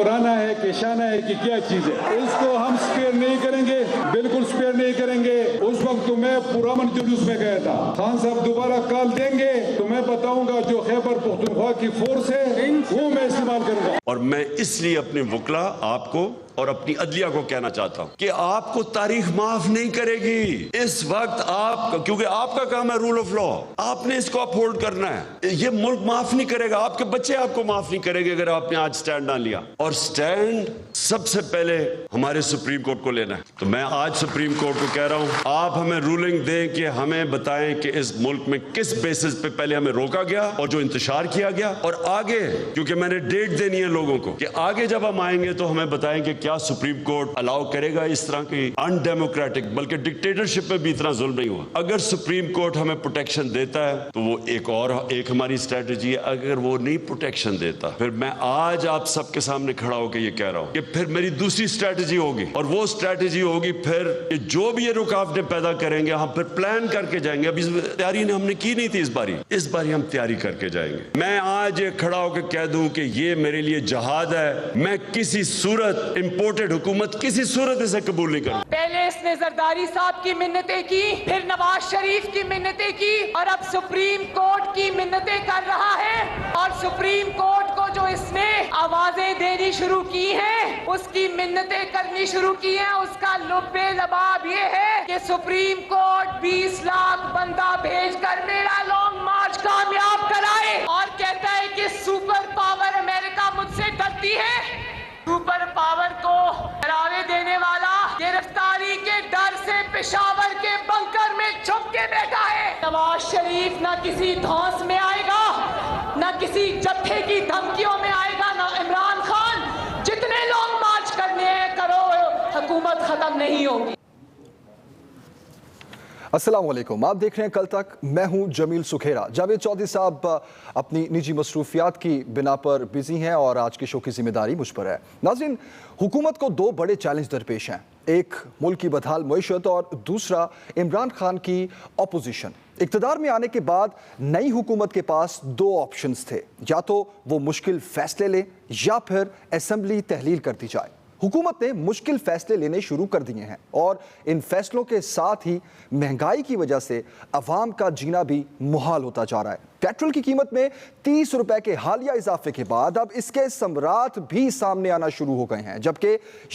दोहराना है, किशाना है कि क्या चीज है, उसको हम स्पेयर नहीं करेंगे, बिल्कुल स्पेयर नहीं करेंगे। उस वक्त तो मैं पुरअमन जुलूस में गया था। खान साहब दोबारा कॉल देंगे तो मैं बताऊंगा जो खैबर पख्तूनख्वा की फोर्स है वो मैं इस्तेमाल करूंगा। और मैं इसलिए अपने वकला आपको और अपनी अदलिया को कहना चाहता हूं कि आपको तारीख माफ नहीं करेगी इस वक्त आप, क्योंकि आपका काम है रूल ऑफ लॉ, आपने इसको अपहोल्ड करना है। ये मुल्क माफ नहीं करेगा, आपके बच्चे आपको माफ नहीं करेंगे अगर आपने आज स्टैंड ना लिया। और स्टैंड सबसे पहले हमारे सुप्रीम कोर्ट को लेना है। तो मैं आज सुप्रीम कोर्ट को कह रहा हूं, आप हमें रूलिंग दें कि हमें बताएं कि इस मुल्क में किस बेसिस पे पहले हमें रोका गया और जो इंतशार किया गया, और आगे क्योंकि मैंने डेट देनी है लोगों को कि आगे जब हम आएंगे तो हमें बताएं कि क्या सुप्रीम कोर्ट अलाउ करेगा इस तरह की अनडेमोक्रेटिक, बल्कि डिक्टेटरशिप में भी इतना जुल्म नहीं हुआ। अगर सुप्रीम कोर्ट हमें प्रोटेक्शन देता है तो वो एक हमारी स्ट्रेटजी है। अगर वो नहीं प्रोटेक्शन देता, फिर मैं आज आप सबके सामने खड़ा होकर ये कह रहा हूं कि फिर मेरी दूसरी स्ट्रेटजी होगी, और वो स्ट्रेटजी होगी फिर कि जो भी ये रुकावटें पैदा करेंगे हम फिर प्लान करके जाएंगे। अभी तैयारी हमने की नहीं थी, इस बारी हम तैयारी करके जाएंगे। मैं आज ये खड़ा होकर कह दूं कि ये मेरे लिए जहाद है, मैं किसी सूरत इंपोर्टेड हुकूमत किसी सूरत इसे कबूल नहीं करूं। पहले इसने जरदारी साहब की मिन्नतें की, फिर नवाज शरीफ की मिन्नतें की, और अब सुप्रीम कोर्ट की मिन्नतें कर रहा है। और सुप्रीम कोर्ट को जो इसने आवाजें देनी शुरू की हैं, उसकी मिन्नतें करनी शुरू की हैं, उसका लुब्बे लबाब ये है कि सुप्रीम कोर्ट 20 लाख बंदा भेजकर मेरा लॉन्ग मार्च कामयाब कराए, और कहता है कि सुपर पावर अमेरिका मुझसे डरती है। सुपर पावर को डरावे देने वाला गिरफ्तारी के डर से पेशावर के बंकर में छुप के बैठा है। नवाज शरीफ ना किसी धौंस में आएगा, ना किसी जत्थे की धमकियों में आएगा, ना इमरान खान। जितने लॉन्ग मार्च करने हैं करो, हुकूमत खत्म नहीं होगी। अस्सलाम वालेकुम, आप देख रहे हैं कल तक। मैं हूं जमील सुखेरा। जावेद चौधरी साहब अपनी निजी मसरूफियात की बिना पर बिजी हैं और आज के शो की जिम्मेदारी मुझ पर है। नाज़रीन, हुकूमत को दो बड़े चैलेंज दरपेश हैं, एक मुल्क की बदहाल मईशत और दूसरा इमरान खान की अपोजिशन। इक़्तिदार में आने के बाद नई हुकूमत के पास दो ऑप्शंस थे, या तो वो मुश्किल फैसले लें या फिर असेंबली तहलील कर दी जाए। हुकूमत ने मुश्किल फैसले लेने शुरू कर दिए हैं और इन फैसलों के साथ ही महंगाई की वजह से अवाम का जीना भी मुहाल होता जा रहा है। पेट्रोल की कीमत में 30 रुपए के हालिया इजाफे के बाद अब इसके समरात भी सामने आना शुरू हो गए हैं, जबकि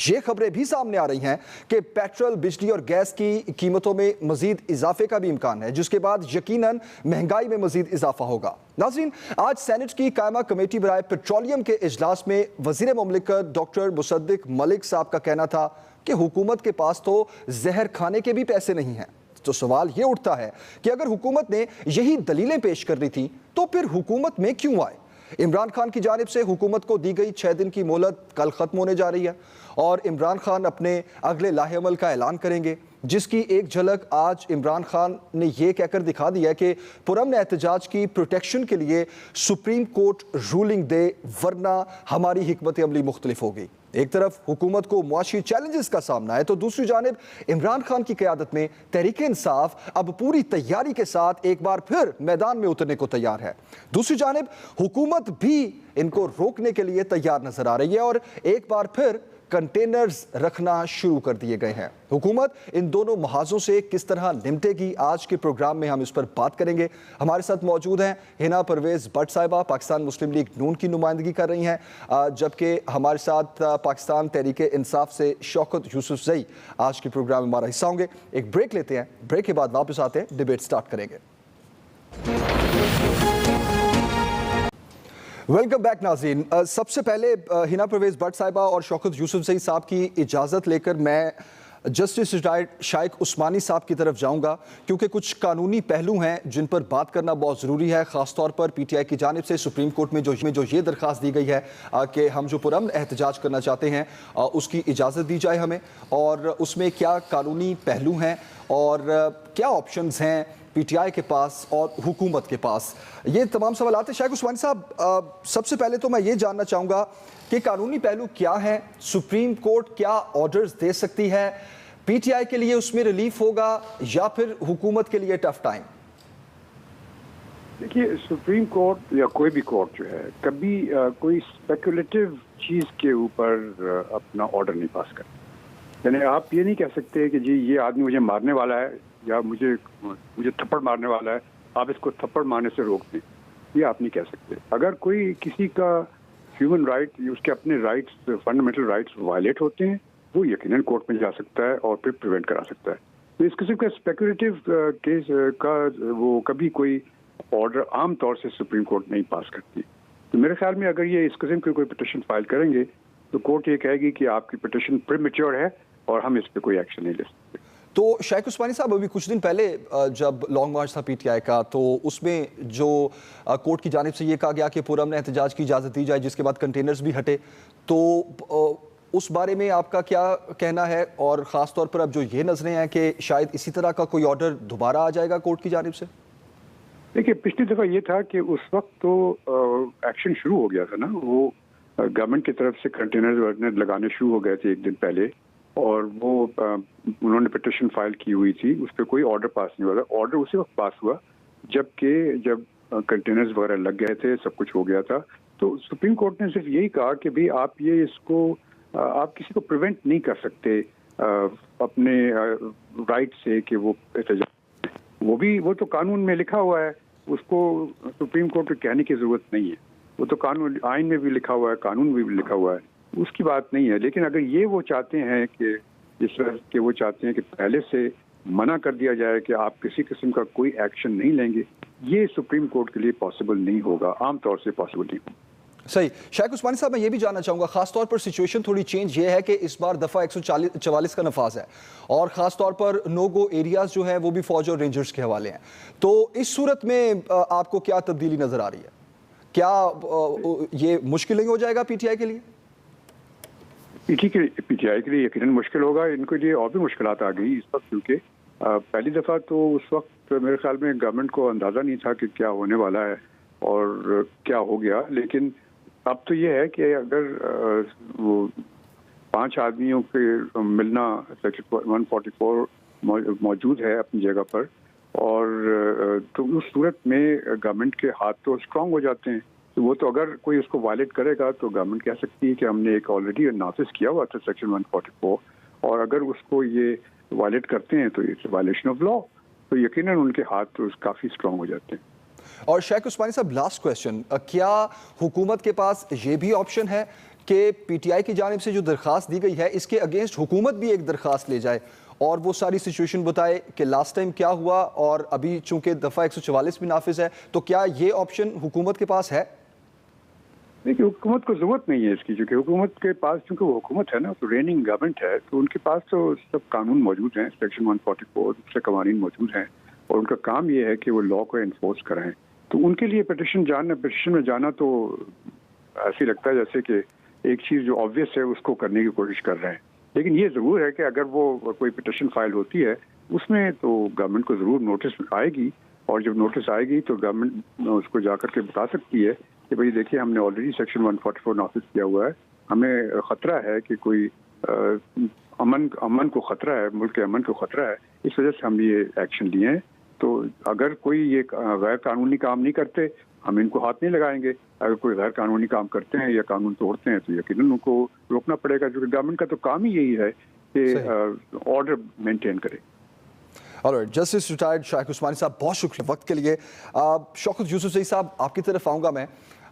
ये खबरें भी सामने आ रही हैं कि पेट्रोल, बिजली और गैस की कीमतों में मजीद इजाफे का भी इम्कान है, जिसके बाद यकीनन महंगाई में मजीद इजाफा होगा। नाज़रीन, आज सेनेट की कायमा कमेटी बराए पेट्रोलियम के इजलास में वज़ीर मुमलिकत डॉक्टर मुसद्दिक मलिक साहब का कहना था कि हुकूमत के पास तो जहर खाने के भी पैसे नहीं हैं। तो सवाल ये उठता है कि अगर हुकूमत ने यही दलीलें पेश कर दी थी तो फिर हुकूमत में क्यों आए? इमरान खान की जानिब से हुकूमत को दी गई 6 दिन की मोहलत कल ख़त्म होने जा रही है और इमरान खान अपने अगले लाहेअमल का ऐलान करेंगे, जिसकी एक झलक आज इमरान खान ने यह कहकर दिखा दिया कि पुरअमन एहतजाज की प्रोटेक्शन के लिए सुप्रीम कोर्ट रूलिंग दे, वरना हमारी हिकमत अमली मुख्तलिफ होगी। एक तरफ हुकूमत को मुआशी चैलेंजेस का सामना है तो दूसरी जानिब इमरान खान की क़यादत में तहरीक इंसाफ अब पूरी तैयारी के साथ एक बार फिर मैदान में उतरने को तैयार है। दूसरी जानिब हुकूमत भी इनको रोकने के लिए तैयार नजर आ रही है और एक बार फिर कंटेनर्स रखना शुरू कर दिए गए हैं। हुकूमत इन दोनों महाजों से किस तरह निपटेगी, आज के प्रोग्राम में हम इस पर बात करेंगे। हमारे साथ मौजूद हैं हिना परवेज़ भट्ट साहिबा, पाकिस्तान मुस्लिम लीग नून की नुमाइंदगी कर रही हैं, जबकि हमारे साथ पाकिस्तान तहरीक इंसाफ से शौकत यूसुफजई आज के प्रोग्राम में हमारा हिस्सा होंगे। एक ब्रेक लेते हैं, ब्रेक के बाद वापस आते हैं, डिबेट स्टार्ट करेंगे। वेलकम बैक नाज़रीन। सबसे पहले हिना परवेज़ भट्ट साहिबा और शौकत यूसुफजई साहब की इजाज़त लेकर मैं जस्टिस रिटायर्ड शाइक उस्मानी साहब की तरफ जाऊंगा, क्योंकि कुछ कानूनी पहलू हैं जिन पर बात करना बहुत ज़रूरी है। ख़ास तौर पर PTI की जानिब से सुप्रीम कोर्ट में जो ये दरख्वास्त दी गई है कि हम जो पुरअमन एहतजाज करना चाहते हैं उसकी इजाज़त दी जाए हमें, और उसमें क्या कानूनी पहलू हैं और क्या ऑप्शंस हैं PTI के पास और हुकूमत के पास। ये तमाम सवाल आते हैं। शाइक उस्मानी साहब, सबसे पहले तो मैं ये जानना चाहूँगा कि कानूनी पहलू क्या है, सुप्रीम कोर्ट क्या ऑर्डर्स दे सकती है, PTI के लिए उसमें रिलीफ होगा या फिर हुकूमत के लिए टफ टाइम? دیکھیے سپریم کورٹ یا کوئی بھی کورٹ جو ہے کبھی کوئی اسپیکولیٹو چیز کے اوپر اپنا آرڈر نہیں پاس کرتا. یعنی آپ یہ نہیں کہہ سکتے کہ جی یہ آدمی مجھے مارنے والا ہے یا مجھے تھپڑ مارنے والا ہے, آپ اس کو تھپڑ مارنے سے روک دیں, یہ آپ نہیں کہہ سکتے. اگر کوئی کسی کا ہیومن رائٹ, اس کے اپنے رائٹس, فنڈامنٹل رائٹس وائلیٹ ہوتے ہیں, وہ یقیناً کورٹ میں جا سکتا ہے اور پھر پریونٹ کرا سکتا ہے. تو اس قسم کا اسپیکولیٹو کیس کا وہ کبھی کوئی آرڈر عام طور سے سپریم کورٹ نہیں پاس کرتی. تو میرے خیال میں اگر یہ اس قسم کی کوئی پٹیشن فائل کریں گے تو کورٹ یہ کہے گی کہ آپ کی پٹیشن پریمیچور ہے اور ہم اس پہ کوئی ایکشن نہیں لے سکتے. تو شیخ عثمانی صاحب, ابھی کچھ دن پہلے جب لانگ مارچ تھا پی ٹی آئی کا, تو اس میں جو کورٹ کی جانب سے یہ کہا گیا کہ پرامن احتجاج کی اجازت دی جائے, جس کے بعد کنٹینرز بھی ہٹے, تو اس بارے میں آپ کا کیا کہنا ہے؟ اور خاص طور پر اب جو یہ نظریں ہیں کہ شاید اسی طرح کا کوئی آرڈر دوبارہ آ جائے گا کورٹ کی جانب سے. دیکھیے پچھلی دفعہ یہ تھا کہ اس وقت تو ایکشن شروع ہو گیا تھا نا, وہ گورنمنٹ کی طرف سے کنٹینر لگانے شروع ہو گئے تھے ایک دن پہلے, اور وہ انہوں نے پٹیشن فائل کی ہوئی تھی, اس پہ کوئی آرڈر پاس نہیں ہوا تھا. آرڈر اسی وقت پاس ہوا جب کنٹینرز وغیرہ لگ گئے تھے, سب کچھ ہو گیا تھا. تو سپریم کورٹ نے صرف یہی کہا کہ بھئی آپ یہ اس کو آپ کسی کو پریونٹ نہیں کر سکتے اپنے رائٹ سے کہ وہ احتجاج, وہ تو قانون میں لکھا ہوا ہے, اس کو سپریم کورٹ کو کہنے کی ضرورت نہیں ہے. وہ تو قانون آئین میں بھی لکھا ہوا ہے, قانون میں بھی لکھا ہوا ہے, اس کی بات نہیں ہے. لیکن اگر یہ وہ چاہتے ہیں کہ جس طرح کہ وہ چاہتے ہیں کہ پہلے سے منع کر دیا جائے کہ آپ کسی قسم کا کوئی ایکشن نہیں لیں گے, یہ سپریم کورٹ کے لیے پاسبل نہیں ہوگا, عام طور سے پاسبل نہیں ہوگا. صحیح. شیخ عثمانی صاحب, میں یہ بھی جاننا چاہوں گا, خاص طور پر سچویشن تھوڑی چینج یہ ہے کہ اس بار دفعہ 144 کا نفاذ ہے, اور خاص طور پر نو گو ایریاز جو ہیں وہ بھی فوج اور رینجرز کے حوالے ہیں. تو اس صورت میں آپ کو کیا تبدیلی نظر آ رہی ہے؟ کیا یہ مشکل نہیں ہو جائے گا پی ٹی آئی کے لیے؟ پی ٹی آئی کے لیے یقیناً مشکل ہوگا. ان کے لیے اور بھی مشکلات آ گئی اس وقت, کیونکہ پہلی دفعہ تو اس وقت میرے خیال میں گورنمنٹ کو اندازہ نہیں تھا کہ کیا ہونے والا ہے اور کیا ہو گیا. لیکن اب تو یہ ہے کہ اگر وہ 5 آدمیوں کے ملنا سیکشن 144 موجود ہے اپنی جگہ پر, اور تو اس صورت میں گورنمنٹ کے ہاتھ تو اسٹرانگ ہو جاتے ہیں. تو وہ تو اگر کوئی اس کو وائلیٹ کرے گا تو گورنمنٹ کہہ سکتی ہے کہ ہم نے ایک آلریڈی نافذ کیا ہوا تھا سیکشن 144, اور اگر اس کو یہ وائلیٹ کرتے ہیں تو اٹس وائلیشن آف لا, تو یقیناً ان کے ہاتھ تو کافی اسٹرانگ ہو جاتے ہیں. اور شیخ عثمانی صاحب, لاسٹ کویسچن, کیا حکومت کے پاس یہ بھی آپشن ہے کہ پی ٹی آئی کی جانب سے جو درخواست دی گئی ہے اس کے اگینسٹ حکومت بھی ایک درخواست لے جائے اور وہ ساری سچویشن بتائے کہ لاسٹ ٹائم کیا ہوا, اور ابھی چونکہ دفعہ 144 بھی نافذ ہے, تو کیا یہ آپشن حکومت کے پاس ہے؟ دیکھیے حکومت کو ضرورت نہیں ہے اس کی, کیونکہ حکومت کے پاس چونکہ وہ حکومت ہے نا, تو ریننگ گورنمنٹ ہے, تو ان کے پاس تو سب قانون موجود ہیں, سیکشن 144 دوسرے قوانین موجود ہیں, اور ان کا کام یہ ہے کہ وہ لا کو انفورس کریں. تو ان کے لیے پٹیشن میں جانا تو ایسے لگتا ہے جیسے کہ ایک چیز جو آبویس ہے اس کو کرنے کی کوشش کر رہے ہیں. لیکن یہ ضرور ہے کہ اگر وہ کوئی پٹیشن فائل ہوتی ہے اس میں تو گورنمنٹ کو ضرور نوٹس آئے گی, اور جب نوٹس آئے گی تو گورنمنٹ اس کو جا کر کے بتا سکتی ہے کہ بھئی دیکھیے ہم نے آلریڈی سیکشن 144 نافذ کیا ہوا ہے, ہمیں خطرہ ہے کہ کوئی امن کو خطرہ ہے, ملک کے امن کو خطرہ ہے, اس وجہ سے ہم یہ ایکشن لیے ہیں. تو اگر کوئی یہ غیر قانونی کام نہیں کرتے ہم ان کو ہاتھ نہیں لگائیں گے. اگر کوئی غیر قانونی کام کرتے ہیں یا قانون توڑتے ہیں تو یقیناً ان کو روکنا پڑے گا, کیونکہ گورنمنٹ کا تو کام ہی یہی ہے کہ آرڈر مینٹین کرے. جسٹس ریٹائرڈ شیخ عثمانی صاحب, بہت شکریہ وقت کے لیے. شوکت یوسف صاحب, آپ کی طرف آؤں گا میں.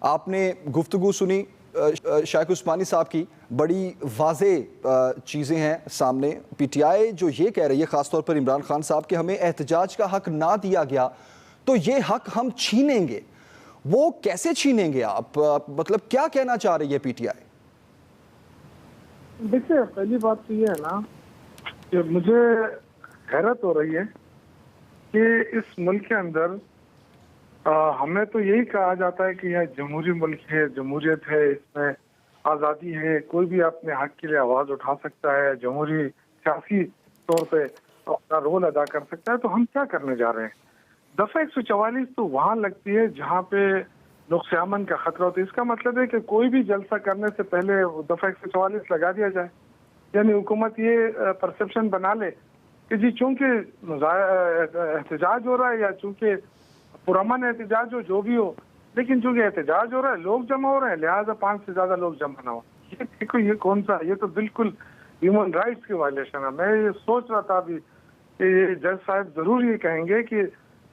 آپ نے گفتگو سنی شیخ عثمانی صاحب کی, بڑی واضح چیزیں ہیں سامنے. پی ٹی آئی جو یہ کہہ رہی ہے, خاص طور پر عمران خان صاحب, کہ ہمیں احتجاج کا حق نہ دیا گیا تو یہ حق ہم چھینیں گے. وہ کیسے چھینیں گے آپ, مطلب کیا کہنا چاہ رہی ہے پی ٹی آئی؟ دیکھیے پہلی بات تو یہ ہے نا کہ مجھے حیرت ہو رہی ہے کہ اس ملک کے اندر ہمیں تو یہی کہا جاتا ہے کہ یہ جمہوری ملک ہے, جمہوریت ہے, اس میں آزادی ہے, کوئی بھی اپنے حق کے لیے آواز اٹھا سکتا ہے, جمہوری سیاسی طور پہ اپنا رول ادا کر سکتا ہے. تو ہم کیا کرنے جا رہے ہیں؟ دفعہ 144 تو وہاں لگتی ہے جہاں پہ نقص امن کا خطرہ ہوتا ہے. اس کا مطلب ہے کہ کوئی بھی جلسہ کرنے سے پہلے دفعہ 144 لگا دیا جائے. یعنی حکومت یہ پرسپشن بنا لے کہ جی چونکہ احتجاج ہو رہا ہے یا چونکہ पुरअमन एहतजाज हो, जो भी हो, लेकिन चूंकि एहतजाज हो रहा है, लोग जमा हो रहे हैं, लिहाजा 5 से ज्यादा लोग जमा ना हो। ये देखो, ये कौन सा, ये तो बिल्कुल ह्यूमन राइट्स की वायलेशन है। मैं ये सोच रहा था अभी कि ये जज साहब जरूर ये कहेंगे कि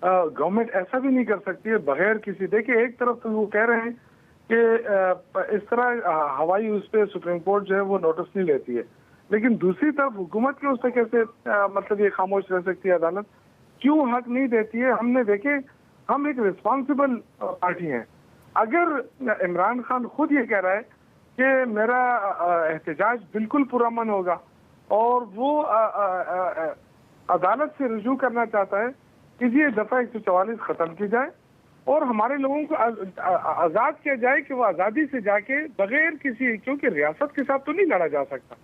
गवर्नमेंट ऐसा भी नहीं कर सकती है बगैर किसी, देखिए एक तरफ तो वो कह रहे हैं कि इस तरह हवाई उस पर सुप्रीम कोर्ट जो है वो नोटिस नहीं लेती है, लेकिन दूसरी तरफ हुकूमत के उस पर कैसे मतलब ये खामोश रह सकती है अदालत, क्यों हक नहीं देती है? हमने देखे, हम एक रिस्पॉन्सिबल पार्टी हैं। अगर इमरान खान खुद ये कह रहा है कि मेरा एहतजाज बिल्कुल पुरअमन होगा और वो अदालत से रुजू करना चाहता है कि ये दफा 144 खत्म की जाए और हमारे लोगों को आजाद किया जाए कि वो आजादी से जाके बगैर किसी, क्योंकि रियासत के साथ तो नहीं लड़ा जा सकता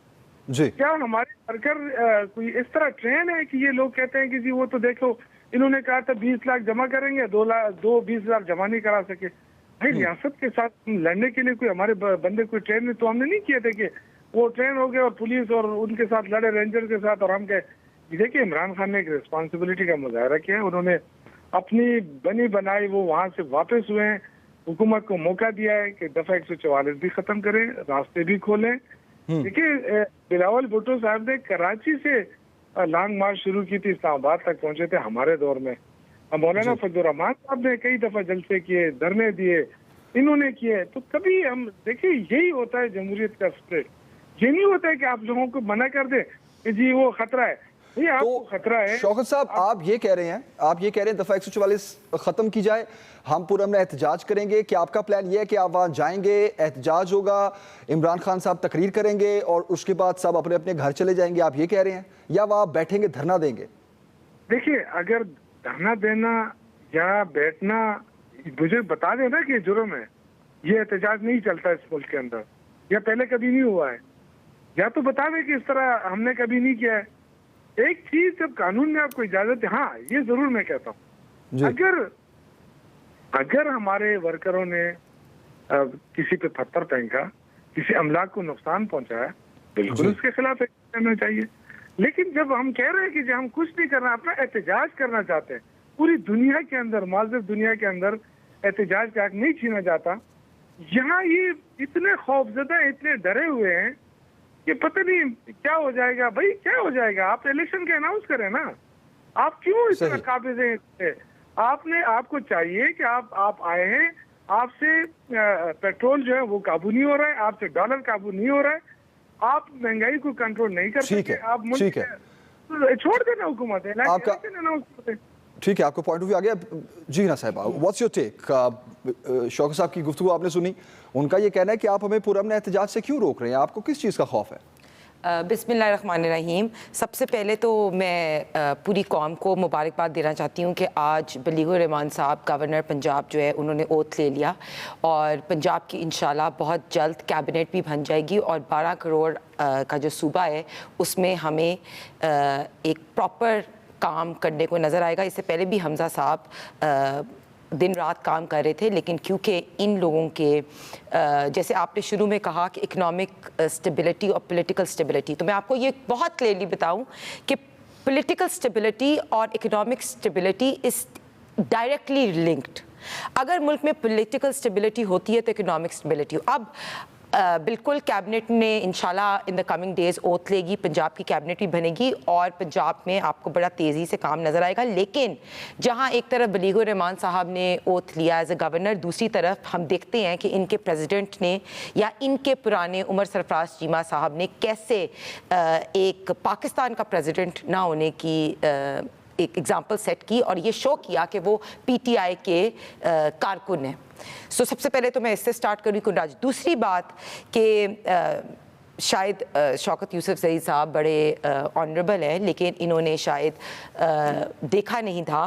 जी। क्या हमारे वर्कर कोई इस तरह ट्रेन है कि ये लोग कहते हैं कि जी वो तो देखो इन्होंने कहा था 20 लाख जमा करेंगे, 20 लाख जमा नहीं करा सके। भाई रियासत के साथ लड़ने के लिए कोई हमारे बंदे कोई ट्रेन में तो हमने नहीं किए थे कि वो ट्रेन हो गए और पुलिस और उनके साथ लड़े, रेंजर के साथ, और हम कहे। देखिए इमरान खान ने एक रिस्पॉन्सिबिलिटी का मुजाहरा किया है, उन्होंने अपनी बनी बनाई, वो वहां से वापस हुए हैं, हुकूमत को मौका दिया है कि दफा 144 भी खत्म करें, रास्ते भी खोलें। देखिए बिलावल भुट्टो साहब ने कराची से लॉन्ग मार्च शुरू की थी, इस्लामाबाद तक पहुंचे थे हमारे दौर में। मौलाना फजलुर रहमान साहब ने कई दफा जलसे किए, धरने दिए, इन्होंने किए। तो कभी हम देखिए यही होता है जमहूरियत का स्पिरिट। ये नहीं होता है कि आप लोगों को मना कर दे कि जी वो खतरा है, ये आपको खतरा है। शौकत साहब आप ये कह रहे हैं दफा 144 खत्म की जाए, हम पुरअमन एहतजाज करेंगे, क्या आपका प्लान ये है कि आप वहां जाएंगे, एहतजाज होगा, इमरान खान साहब तकरीर करेंगे और उसके बाद सब अपने अपने घर चले जाएंगे, आप ये कह रहे हैं, या वहां बैठेंगे धरना देंगे? देखिए अगर धरना देना या बैठना मुझे बता देना कि जुर्म है, ये एहतजाज नहीं चलता इस मुल्क के अंदर, या पहले कभी नहीं हुआ है, या तो बता दे कि इस तरह हमने कभी नहीं किया है। एक चीज जब कानून में आपको इजाजत है, हाँ ये जरूर मैं कहता हूँ, अगर हमारे वर्करों ने किसी पे पत्थर फेंका, किसी अमलाक को नुकसान पहुंचाया, बिल्कुल उसके खिलाफ करना चाहिए। लेकिन जब हम कह रहे हैं कि हम कुछ नहीं करना, अपना एहतजाज करना चाहते हैं, पूरी दुनिया के अंदर, मुआज़िब दुनिया के अंदर एहतजाज का हक नहीं छीना जाता, यहाँ ये इतने खौफजदा, इतने डरे हुए हैं कि पता नहीं क्या हो जाएगा। भाई क्या हो जाएगा, आप इलेक्शन के अनाउंस करें ना, आप क्यों इतना काबिज हैं? आपको चाहिए कि आप आए हैं, आपसे पेट्रोल जो है वो काबू नहीं हो रहा है, आपसे डॉलर काबू नहीं हो रहा है, आप महंगाई को कंट्रोल नहीं कर सकते, आप मुल्क छोड़ देना हुकूमत है, ठीक है, आपको पॉइंट ऑफ व्यू आ गया। जी ना साहिबा, व्हाट्स योर टेक? शौकत साहब की गुफ्तगू आपने सुनी, उनका ये कहना है कि आप हमें पुरअमन एहतजाज से क्यों रोक रहे हैं, आपको किस चीज़ का खौफ है? बिस्मिल्लाहिर्रहमानिर्रहीम। सबसे पहले तो मैं पूरी कौम को मुबारकबाद देना चाहती हूँ कि आज बलीगुर रहमान साहब गवर्नर पंजाब जो है उन्होंने ओथ ले लिया और पंजाब की इंशाल्लाह बहुत जल्द कैबिनेट भी बन जाएगी और 12 करोड़ का जो सूबा है उसमें हमें एक प्रॉपर काम करने को नज़र आएगा। इससे पहले भी हमज़ा साहब दिन रात काम कर रहे थे, लेकिन क्योंकि इन लोगों के जैसे आपने शुरू में कहा कि इकोनॉमिक स्टेबिलिटी और पॉलिटिकल स्टेबिलिटी, तो मैं आपको ये बहुत क्लियरली बताऊं कि पॉलिटिकल स्टेबिलिटी और economic stability is directly linked. अगर मुल्क में पॉलिटिकल स्टेबिलिटी होती है तो इकोनॉमिक स्टेबिलिटी। अब बिल्कुल कैबिनेट ने इंशाल्लाह in the coming days oath लेगी, पंजाब की कैबिनेट भी बनेगी और पंजाब में आपको बड़ा तेज़ी से काम नज़र आएगा। लेकिन जहां एक तरफ बलीगुर रहमान साहब ने ओथ लिया एज ए गवर्नर, दूसरी तरफ हम देखते हैं कि इनके प्रेसिडेंट ने या इनके पुराने उमर सरफराज चीमा साहब ने कैसे एक पाकिस्तान का प्रेसिडेंट ना होने की एक एग्जाम्पल सेट की और ये शो किया कि वो PTI के कारकुन हैं। सो सबसे पहले तो मैं इससे स्टार्ट करूँ कुंडाज। दूसरी बात कि शायद शौकत यूसुफ ज़ई साहब बड़े ऑनरेबल हैं, लेकिन इन्होंने शायद देखा नहीं था।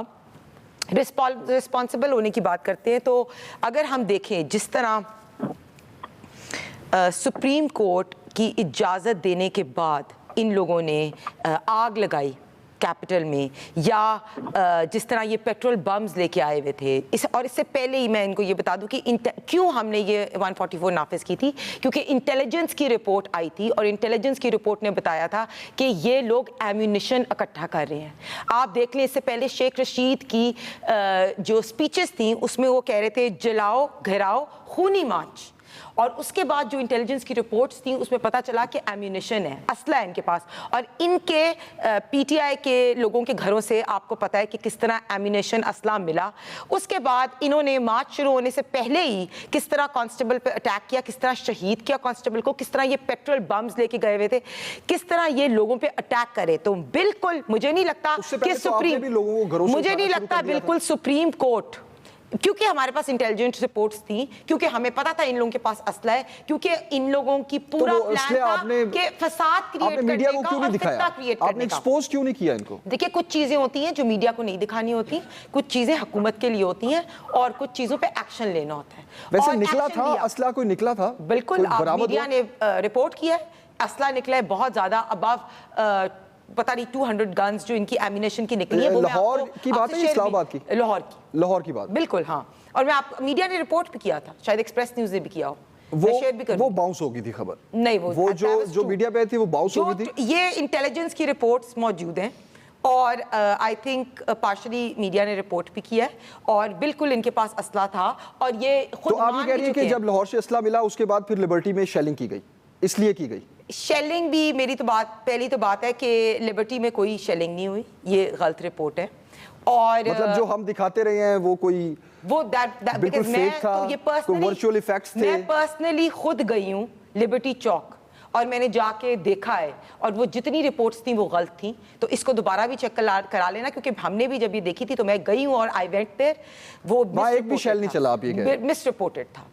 रिस्पॉन्सिबल होने की बात करते हैं तो अगर हम देखें जिस तरह सुप्रीम कोर्ट की इजाज़त देने के बाद इन लोगों ने आग लगाई कैपिटल में, या जिस तरह ये पेट्रोल बम्स लेके आए हुए थे, इससे पहले ही मैं इनको ये बता दूं कि क्यों हमने ये 144 नाफिज की थी, क्योंकि इंटेलिजेंस की रिपोर्ट आई थी और इंटेलिजेंस की रिपोर्ट ने बताया था कि ये लोग एम्यूनिशन इकट्ठा कर रहे हैं। आप देख लें, इससे पहले शेख रशीद की जो स्पीचेस थी उसमें वो कह रहे थे जलाओ, घेराओ, खूनी मार्च, और उसके बाद जो इंटेलिजेंस की रिपोर्ट्स थी उसमें पता चला कि एम्यूनिशन है, असला है इनके पास, और इनके पीटीआई के लोगों के घरों से आपको पता है कि किस तरह एम्यूनिशन, असला मिला। उसके बाद इन्होंने मार्च शुरू होने से पहले ही किस तरह कांस्टेबल पे अटैक किया, किस तरह शहीद किया कांस्टेबल को, किस तरह ये पेट्रोल बम्स लेके गए हुए थे, किस तरह ये लोगों पे अटैक करे। तो बिल्कुल मुझे नहीं लगता कि मुझे नहीं लगता बिल्कुल सुप्रीम कोर्ट, क्योंकि हमारे पास इंटेलिजेंस रिपोर्ट्स थी, क्योंकि हमें पता था इन लोगों के पास असला है, क्योंकि इन लोगों की पूरा प्लान था कि फसाद क्रिएट करने का और फितना क्रिएट करने का। एक्सपोज क्यों नहीं किया इनको? देखिए, कुछ चीजें होती हैं जो मीडिया को नहीं दिखानी होती, कुछ चीजें हुकूमत के लिए होती हैं और कुछ चीजों पे एक्शन लेना होता है। वैसे निकला था असला, कोई निकला था? बिल्कुल, मीडिया ने रिपोर्ट किया है, असला निकला है बहुत ज्यादा, अबव पता नहीं 200 गन्स जो इनकी एमिनेशन की निकली है। वो लाहौर की बात है, इस्लामाबाद की? लाहौर की बात, बिल्कुल, हाँ। और मैं मीडिया ने रिपोर्ट भी किया था, शायद एक्सप्रेस न्यूज ने भी किया हो, वो बाउंस हो गई थी खबर? नहीं, वो जो मीडिया पे थी वो बाउंस हो गई थी। ये इंटेलिजेंस की रिपोर्ट्स मौजूद हैं और आई थिंक पार्शली मीडिया ने रिपोर्ट भी किया है, और बिल्कुल इनके पास असला था, और ये खुद तो आप ये कह रही हैं कि जब लाहौर से असला मिला उसके बाद फिर लिबर्टी में शेलिंग की गई, इसलिए की गई? शेलिंग भी, मेरी तो पहली बात है कि लिबर्टी में कोई शेलिंग नहीं हुई, ये गलत रिपोर्ट है। और मतलब जो हम दिखाते रहे हैं वो कोई बिल्कुल फेक था, कोई वर्चुअल इफेक्ट्स थे। मैं पर्सनली खुद गई हूँ लिबर्टी चौक और मैंने जाके देखा है, और वो जितनी रिपोर्ट्स थी वो गलत थी, तो इसको दोबारा भी चेक करा लेना, क्योंकि हमने भी जब ये देखी थी तो मैं गई हूँ और आई वेंट देयर, वो एक भी शेल नहीं चला, आप ये कह रहे हैं?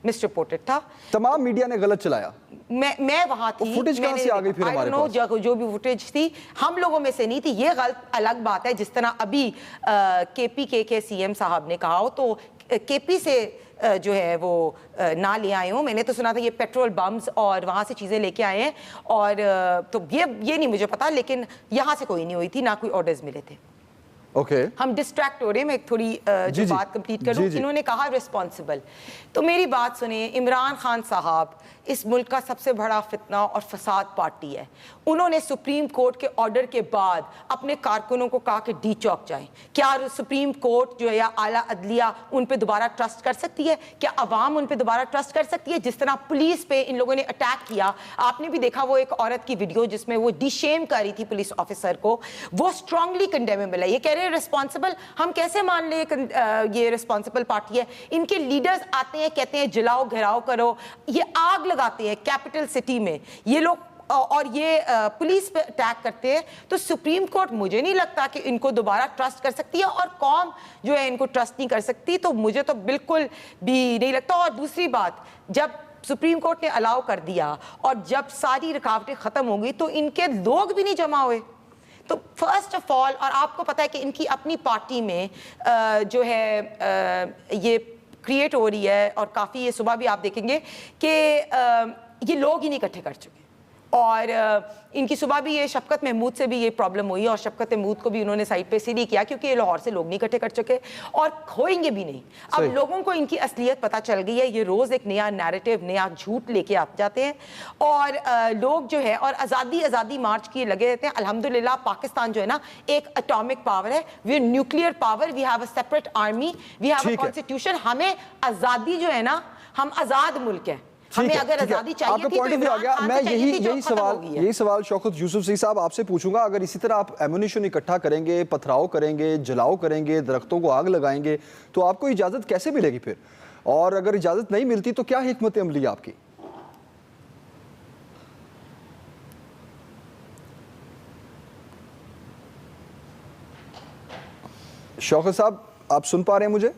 मिसरिपोर्टेड था, तमाम मीडिया ने गलत चलाया। मैं वहां थी, फुटेज कहां से आ गई फिर हमारे पास? जो भी फुटेज थी हम लोगों में से नहीं थी, ये गलत अलग बात है। जिस तरह अभी केपी के सीएम साहब ने कहा हो, तो केपी से जो है वो ना ले आए हो, मैंने तो सुना था ये पेट्रोल बम्स और वहाँ से चीज़ें लेके आए हैं, और तो ये नहीं मुझे पता, लेकिन यहाँ से कोई नहीं हुई थी, ना कोई ऑर्डर्स मिले थे। हम डिस्ट्रैक्ट हो रहे हैं, मैं थोड़ी जो बात कंप्लीट करूं। इन्होंने कहा रिस्पॉन्सिबल, तो मेरी बात सुनिए, इमरान खान साहब इस मुल्क का सबसे बड़ा फितना और फसाद पार्टी है। उन्होंने सुप्रीम कोर्ट के ऑर्डर के बाद अपने कारकुनों को कहा कि डी चौक जाएं। क्या सुप्रीम कोर्ट जो है या आला अदलिया उन पे दोबारा ट्रस्ट कर सकती है? क्या अवाम उन पे दोबारा ट्रस्ट कर सकती है? जिस तरह पुलिस पे इन लोगों ने अटैक किया, आपने भी देखा वो एक औरत की वीडियो जिसमें वो डिशेम कर रही थी पुलिस ऑफिसर को, वो स्ट्रांगली कंडेमेबल है। ये कह रहे हैं रिस्पॉन्सिबल, हम कैसे मान ले ये रिस्पॉन्सिबल पार्टी है? इनके लीडर्स आते हैं, कहते हैं जलाओ, घेराव करो, ये आग लगाते हैं कैपिटल सिटी में ये लोग, और ये पुलिस पे अटैक करते हैं। तो सुप्रीम कोर्ट मुझे नहीं लगता कि इनको दोबारा ट्रस्ट कर सकती है, और कौम जो है इनको ट्रस्ट नहीं कर सकती, तो मुझे तो बिल्कुल भी नहीं लगता। और दूसरी बात, जब सुप्रीम कोर्ट ने अलाउ कर दिया और जब सारी रुकावटें खत्म हो गई, तो इनके लोग भी नहीं जमा हुए। तो फर्स्ट ऑफ ऑल, और आपको पता है कि इनकी अपनी पार्टी में जो है ये क्रिएट हो रही है, और काफ़ी ये सुबह भी आप देखेंगे कि ये लोग ही नहीं इकट्ठे कर चुके, और इनकी सुबह भी ये शफकत महमूद से भी ये प्रॉब्लम हुई, और शफकत महमूद को भी उन्होंने साइड पे इसीलिए किया क्योंकि ये लाहौर से लोग नहीं इकट्ठे कर चुके और होएंगे भी नहीं। अब लोगों को इनकी असलियत पता चल गई है, ये रोज़ एक नया नैरेटिव, नया झूठ लेके आ जाते हैं, और लोग जो है, और आज़ादी मार्च किए लगे रहते हैं। अल्हम्दुलिल्लाह पाकिस्तान जो है ना एक एटॉमिक पावर है, we nuclear power, we have a separate army, we have a constitution. हमें आज़ादी जो है ना, हम आज़ाद मुल्क है, हमें अगर आजादी चाहिए आपका पॉइंट ऑफ व्यू आ गया। मैं यही सवाल शौकत यूसुफ ज़ई साहब आपसे पूछूंगा, अगर इसी तरह आप एमुनिशन इकट्ठा करेंगे, पथराव करेंगे, जलाओ करेंगे, दरख्तों को आग लगाएंगे, तो आपको इजाजत कैसे मिलेगी फिर? और अगर इजाजत नहीं मिलती तो क्या हिकमत अमली आपकी? शौकत साहब, आप सुन पा रहे हैं मुझे?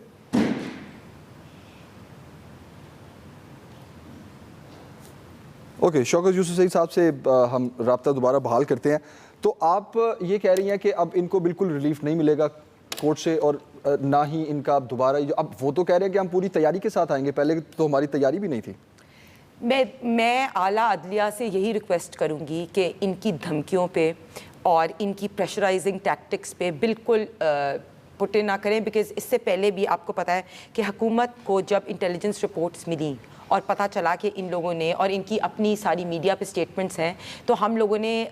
ओके, शौकत यूसुफ ज़ई साहब से हम राब्ता दोबारा बहाल करते हैं। तो आप ये कह रही हैं कि अब इनको बिल्कुल रिलीफ नहीं मिलेगा कोर्ट से, और ना ही इनका दोबारा, अब वो तो कह रहे हैं कि हम पूरी तैयारी के साथ आएंगे, पहले तो हमारी तैयारी भी नहीं थी। मैं आला अदलिया से यही रिक्वेस्ट करूंगी कि इनकी धमकियों पे اور ان کی پریشرائزنگ ٹیکٹکس پہ بالکل پٹ ان نہ کریں، بیکاز اس سے پہلے بھی آپ کو پتہ ہے کہ حکومت کو جب انٹیلیجنس رپورٹس ملی اور پتہ چلا کہ ان لوگوں نے، اور ان کی اپنی ساری میڈیا پہ اسٹیٹمنٹس ہیں، تو ہم لوگوں نے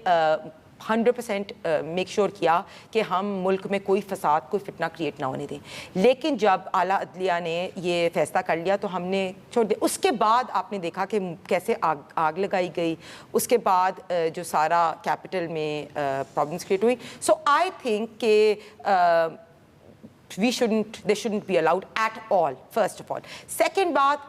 100% میک شور کیا کہ ہم ملک میں کوئی فساد، کوئی فتنہ کریٹ نہ ہونے دیں. لیکن جب اعلیٰ عدلیہ نے یہ فیصلہ کر لیا تو ہم نے چھوڑ دیا. اس کے بعد آپ نے دیکھا کہ کیسے آگ لگائی گئی، اس کے بعد جو سارا کیپٹل میں پرابلمس کریٹ ہوئی. سو آئی تھنک کہ they shouldn't be allowed at all, first of all. Second بات،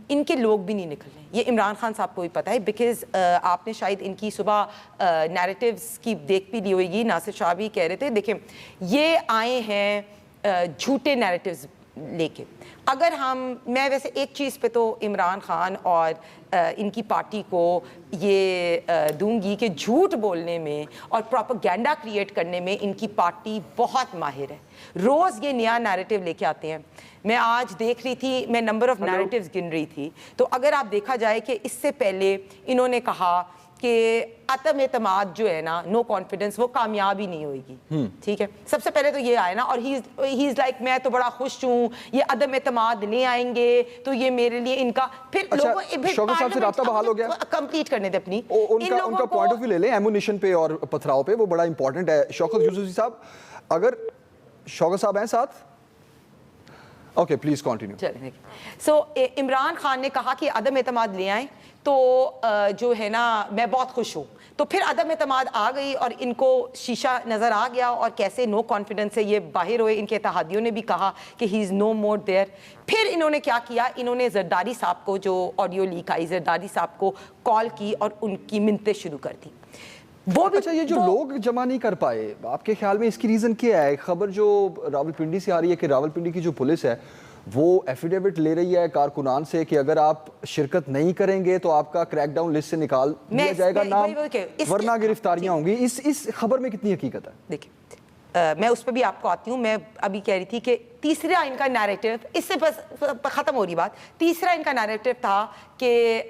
ان کے لوگ بھی نہیں نکل رہے. یہ عمران خان صاحب کو بھی پتہ ہے، بیکاز آپ نے شاید ان کی صبح نیریٹیوز کی دیکھ بھی لی ہوئے گی. ناصر شاہ بھی کہہ رہے تھے دیکھیں یہ آئے ہیں جھوٹے نیریٹیوز لے کے. اگر میں ویسے ایک چیز پہ تو عمران خان اور ان کی پارٹی کو یہ دوں گی کہ جھوٹ بولنے میں اور پروپیگینڈا کریٹ کرنے میں ان کی پارٹی بہت ماہر ہے. روز یہ نیا نیریٹیو لے کے آتے ہیں. میں آج دیکھ رہی تھی، میں نمبر آف نیریٹیوز گن رہی تھی، تو اگر آپ دیکھا جائے کہ اس سے پہلے انہوں نے کہا کہ عدم اعتماد جو ہے نا، نو کانفیڈنس، وہ کامیاب ہی نہیں ہوئے گی. ٹھیک ہے، سب سے پہلے تو یہ آئے نا، اور ہی از لائک میں تو بڑا خوش ہوں، یہ عدم اعتماد لے آئیں گے تو یہ میرے لیے ان کا پھر لوگوں شوکت صاحب سے رابطہ بحال ہو گیا، کمپلیٹ کرنے دے اپنی ان کا پوائنٹ آف ویو لے لیں ایمونیشن پہ اور پتھراؤ پہ، وہ بڑا امپورٹنٹ ہے. شوکت یوسفی صاحب، اگر شوکت صاحب ہیں ساتھ؟ Okay please continue. So Imran Khan نے کہا کہ عدم اعتماد لے آئیں تو جو ہے نا میں بہت خوش ہوں. تو پھر عدم اعتماد آ گئی اور ان کو شیشہ نظر آ گیا اور کیسے نو کانفیڈنس سے یہ باہر ہوئے. ان کے اتحادیوں نے بھی کہا کہ ہی از نو مور دیئر. پھر انہوں نے کیا کیا، انہوں نے زرداری صاحب کو، جو آڈیو لیک آئی، زرداری صاحب کو کال کی اور ان کی منتیں شروع کر دی. وہ بھی اچھا، یہ جو لوگ جمع نہیں کر پائے، آپ کے خیال میں اس کی ریزن کیا ہے؟ خبر جو راولپنڈی سے آ رہی ہے کہ راولپنڈی کی جو پولیس ہے وہ ایفیڈیوٹ لے رہی ہے کارکنان سے کہ اگر آپ شرکت نہیں کریں گے تو آپ کا کریک ڈاؤن لسٹ سے نکال دیا جائے گا نام، ورنہ گرفتاریاں ہوں گی. اس خبر میں کتنی حقیقت ہے؟ دیکھیں میں اس پہ بھی آپ کو آتی ہوں. میں ابھی کہہ رہی تھی کہ تیسرا ان کا نیریٹو، اس سے بس ختم ہو رہی بات، تیسرا ان کا نیریٹو تھا کہ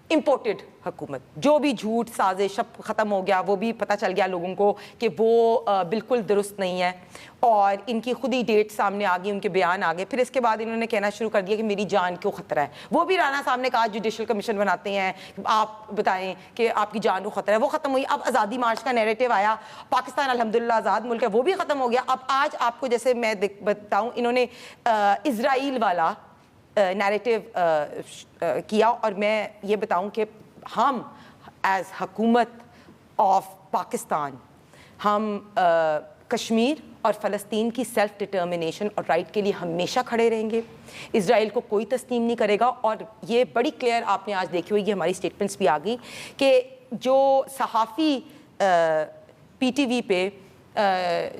امپورٹڈ حکومت، جو بھی جھوٹ سازش سب ختم ہو گیا. وہ بھی پتہ چل گیا لوگوں کو کہ وہ بالکل درست نہیں ہے، اور ان کی خود ہی ڈیٹ سامنے آ گئی، ان کے بیان آ گئے. پھر اس کے بعد انہوں نے کہنا شروع کر دیا کہ میری جان کو خطرہ ہے. وہ بھی رانا صاحب نے کہا جوڈیشل کمیشن بناتے ہیں، آپ بتائیں کہ آپ کی جان کو خطرہ ہے. وہ ختم ہوئی. اب آزادی مارچ کا نیریٹو آیا، پاکستان الحمدللہ آزاد ملک ہے، وہ بھی ختم ہو گیا. اب آج آپ کو جیسے میں بتاؤں، انہوں نے اسرائیل والا نیریٹو کیا. اور میں یہ بتاؤں کہ ہم ایز حکومت آف پاکستان، ہم کشمیر اور فلسطین کی سیلف ڈٹرمنیشن اور رائٹ کے لیے ہمیشہ کھڑے رہیں گے. اسرائیل کو کوئی تسلیم نہیں کرے گا. اور یہ بڑی کلیئر آپ نے آج دیکھی ہوئی، یہ ہماری اسٹیٹمنٹس بھی آ گئی کہ جو صحافی پی ٹی وی پہ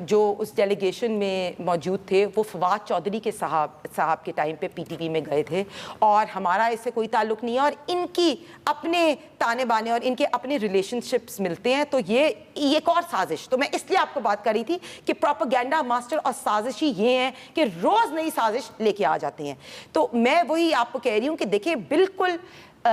جو اس ڈیلیگیشن میں موجود تھے، وہ فواد چودھری کے صاحب کے ٹائم پہ پی ٹی وی میں گئے تھے، اور ہمارا اس سے کوئی تعلق نہیں ہے. اور ان کی اپنے تانے بانے اور ان کے اپنے ریلیشن شپس ملتے ہیں. تو یہ ایک اور سازش، تو میں اس لیے آپ کو بات کر رہی تھی کہ پروپیگینڈا ماسٹر اور سازشی یہ ہیں کہ روز نئی سازش لے کے آ جاتے ہیں. تو میں وہی آپ کو کہہ رہی ہوں کہ دیکھیں بالکل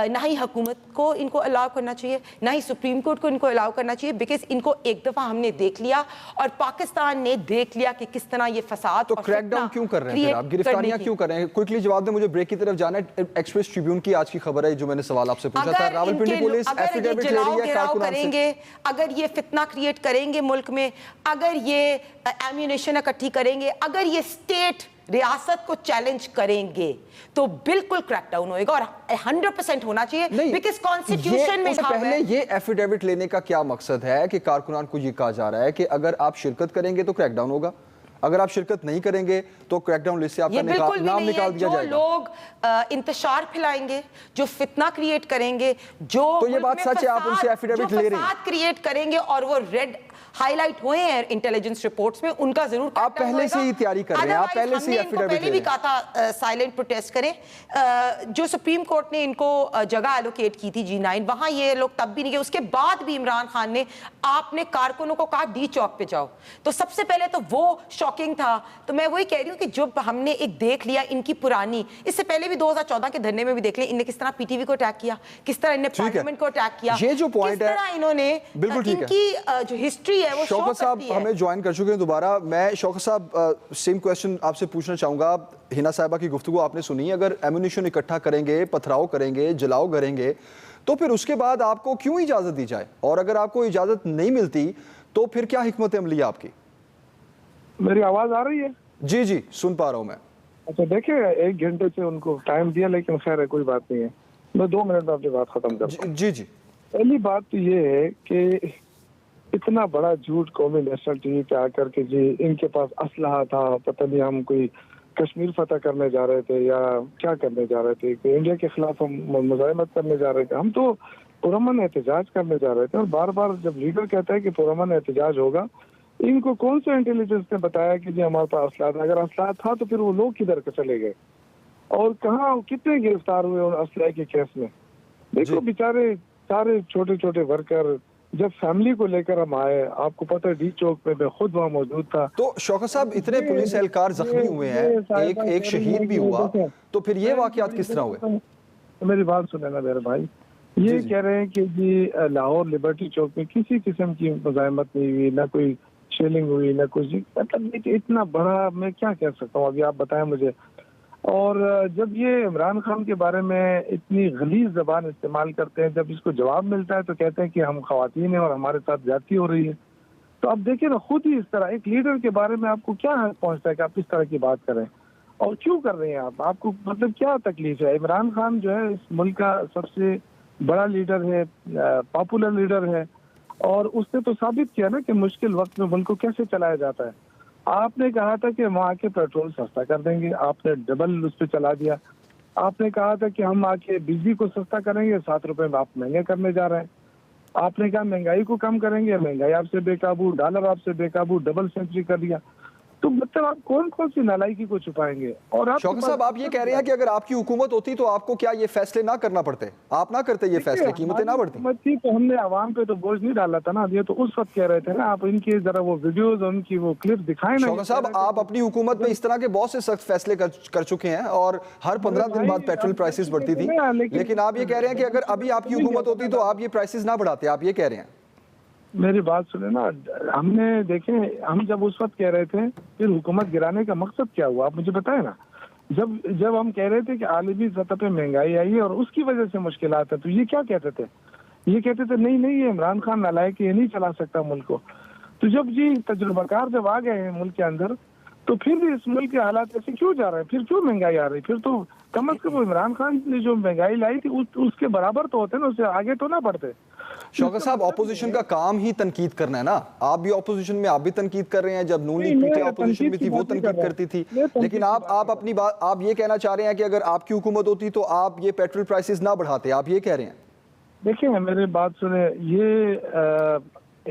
نہ ہی حکومت کو ان کو الاؤ کرنا چاہیے، نہ ہی سپریم کورٹ کو ان کو الاؤ کرنا چاہیے، بیکاز ان کو ایک دفعہ ہم نے دیکھ لیا اور پاکستان نے دیکھ لیا کہ کس طرح یہ فساد. تو کریک ڈاؤن کیوں کر رہے ہیں آپ، گرفتاریاں کیوں کر رہے ہیں؟ کوئکلی جواب دیں، مجھے بریک کی طرف جانا ہے. ایکسپریس ٹریبیون کی آج کی خبر ہے جو میں نے سوال آپ سے پوچھا تھا. راولپنڈی پولیس ایفیڈیوٹ لے رہی ہے کارکنان سے. اگر یہ فتنہ کریٹ کریں گے ملک میں، اگر یہ ایمونیشن اکٹھی کریں گے، اگر یہ اسٹیٹ ریاست کو چیلنج کریں گے تو بالکل کریک ڈاؤن ہوئے گا، اور 100% ہونا چاہیے، بیکاز کانسٹیٹیوشن میں پہلے یہ ایفیڈیوٹ لینے کا کیا مقصد ہے کہ کارکنان کو یہ کہا جا رہا ہے کہ اگر آپ شرکت کریں گے تو کریک ڈاؤن ہوگا، اگر آپ شرکت نہیں کریں گے تو کریک ڈاؤن لسٹ سے آپ کا نام نکال دیا جائے گا. جو لوگ انتشار پھیلائیں گے، جو فتنہ کریٹ کریں گے، جو تو یہ بات سچ ہے، آپ ان سے ایفیڈیوٹ لے رہے ہیں، فساد کریٹ کریں گے اور وہ ریڈ ہائی لائٹ ہوئے ہیں انٹیلیجنس رپورٹس میں، ان کا ضرور آپ پہلے سے ہی تیاری کر رہے ہیں، آپ پہلے سے ہی ایفیڈیوٹ لے رہے ہیں. پہلے بھی کہا تھا سائلنٹ پروٹیسٹ کریں. جو سپریم کورٹ نے ان کو جگہ ایلوکیٹ کی تھی G9، وہاں یہ لوگ تب بھی نہیں گئے. اس کے بعد بھی عمران خان نے آپ نے کارکنوں کو کہا ڈی چوک پہ جاؤ. تو سب سے پہلے تو وہ شوکت शॉकिंग था। तो मैं वही कह रही हूँ कि जब हमने एक देख लिया इनकी पुरानी, इससे पहले भी 2014 के धरने में भी देख लिया, इनने किस तरह पीटीवी को अटैक किया, किस तरह इन्हें पार्लियामेंट को अटैक किया, ये जो पॉइंट है, किस तरह इन्होंने इनकी जो हिस्ट्री है वो शौकत साहब हमें ज्वाइन कर चुके हैं दोबारा। मैं शौकत साहब सेम क्वेश्चन आपसे पूछना चाहूंगा। हिना साहिबा की गुफ्तगू आपने सुनी, अगर एम्यूनिशन इकट्ठा करेंगे, पथराव करेंगे, जलाओ करेंगे, तो फिर उसके बाद आपको क्यों इजाजत दी जाए, और अगर आपको इजाजत नहीं मिलती तो फिर क्या हिकमत अमली है आपकी? मेरी आवाज आ रही है? जी जी सुन पा रहा हूं मैं। अच्छा देखिए, 1 घंटे से उनको टाइम दिया, लेकिन खैर है, कोई बात नहीं है। मैं 2 मिनट में अपनी बात खत्म करता हूं। जी जी। पहली बात तो ये है कि इतना बड़ा झूठ कौमी नेशनल टीवी पे आकर के जी इनके पास असलहा था, पता नहीं हम कोई कश्मीर फतह करने जा रहे थे या क्या करने जा रहे थे, कि इंडिया के खिलाफ हम मुजाहिमत करने जा रहे थे। हम तो पुरअमन एहतजाज करने जा रहे थे। और बार बार जब लीडर कहता है कि पुरअमन एहतजाज होगा, इनको कौन सा इंटेलिजेंस ने बताया कि जी हमारे पास असला था? अगर असला था तो फिर वो लोग किधर के चले गए, और कहाँ कितने गिरफ्तार हुए उन असला के केस में? देखो बेचारे सारे छोटे छोटे वर्कर, जब फैमिली को लेकर हम आए, आपको पता है डी चौक पे मैं खुद वहाँ मौजूद था। तो शौकत साहब इतने पुलिस एहलकार जख्मी हुए हैं, एक शहीद भी हुआ, तो फिर ये वाकयात किस तरह हुए? तो मेरी बात सुने ना मेरे भाई, ये कह रहे हैं कि जी लाहौर लिबर्टी चौक में किसी किस्म की मुजाहिमत नहीं हुई, ना कोई शेलिंग हुई, ना कुछ। मतलब इतना बड़ा मैं क्या कह सकता हूँ, अभी आप बताएं मुझे। और जब ये इमरान खान के बारे में इतनी गलीज जबान इस्तेमाल करते हैं, जब इसको जवाब मिलता है तो कहते हैं कि हम खवातीन हैं और हमारे साथ ज्यादती हो रही है। तो अब देखिए ना, खुद ही इस तरह एक लीडर के बारे में आपको क्या हक पहुंचता है कि आप इस तरह की बात करें, और क्यों कर रहे हैं आप? आपको मतलब क्या तकलीफ है? इमरान खान जो है इस मुल्क का सबसे बड़ा लीडर है, पॉपुलर लीडर है, और उसने तो साबित किया ना कि मुश्किल वक्त में मुल्क को कैसे चलाया जाता है। आपने कहा था कि वहाँ आके पेट्रोल सस्ता कर देंगे, आपने डबल उस पर चला दिया। आपने कहा था कि हम आके बिजली को सस्ता करेंगे, 7 रुपए में आप महंगे करने जा रहे हैं। आपने कहा महंगाई को कम करेंगे, महंगाई आपसे बेकाबू, डॉलर आपसे बेकाबू, डबल सेंचुरी कर दिया। तो मतलब आप कौन कौन सी नालायकी को छुपाएंगे? और आप शौकत साहब आप ये कह रहे हैं कि अगर आपकी हुकूमत होती तो आपको क्या ये फैसले ना करना पड़ते? आप ना करते ये फैसले, कीमतें ना बढ़ती? तो हमने आवाम पे तो बोझ नहीं डाला था ना। ये तो उस वक्त कह रहे थे ना, आप इनकी जरा वो वीडियोस, उनकी वो क्लिप दिखाएं ना। शौकत साहब आप अपनी हुकूमत में इस तरह के बहुत से सख्त फैसले कर चुके हैं, और हर 15 दिन बाद पेट्रोल प्राइसेस बढ़ती थी, लेकिन आप ये कह रहे हैं कि अगर अभी आपकी हुकूमत होती तो आप ये प्राइसेस ना बढ़ाते, आप ये कह रहे हैं? मेरी बात सुने ना, हमने देखे, हम जब उस वक्त कह रहे थे फिर हुकूमत गिराने का मकसद क्या हुआ आप मुझे बताए ना। जब हम कह रहे थे कि आलमी सतह पे महंगाई आई है और उसकी वजह से मुश्किलात है, तो ये क्या कहते थे? ये कहते थे नहीं ये इमरान खान नालायक, ये नहीं चला सकता मुल्क को। तो जब जी तजुर्बाकार जब आ गए हैं मुल्क के अंदर, तो फिर इस मुल्क के हालात ऐसे क्यों जा रहे हैं? फिर क्यों महंगाई आ रही? फिर तो कम अज कम इमरान खान ने जो महंगाई लाई थी उसके बराबर तो होते ना, उससे आगे तो ना बढ़ते। शौकत साहब ऑपोजिशन का काम ही तनकीद करना है ना। आप भी ऑपोजिशन में, आप भी तनकीद कर रहे हैं। जब नून लीग पीटीआई ऑपोजिशन में थी वो तनकीद करती थी, लेकिन आप अपनी बात, आप ये कहना चाह रहे हैं कि अगर आपकी हुकूमत होती तो आप ये पेट्रोल प्राइसेस ना बढ़ाते, आप ये कह रहे हैं? देखिए मेरी बात सुने, ये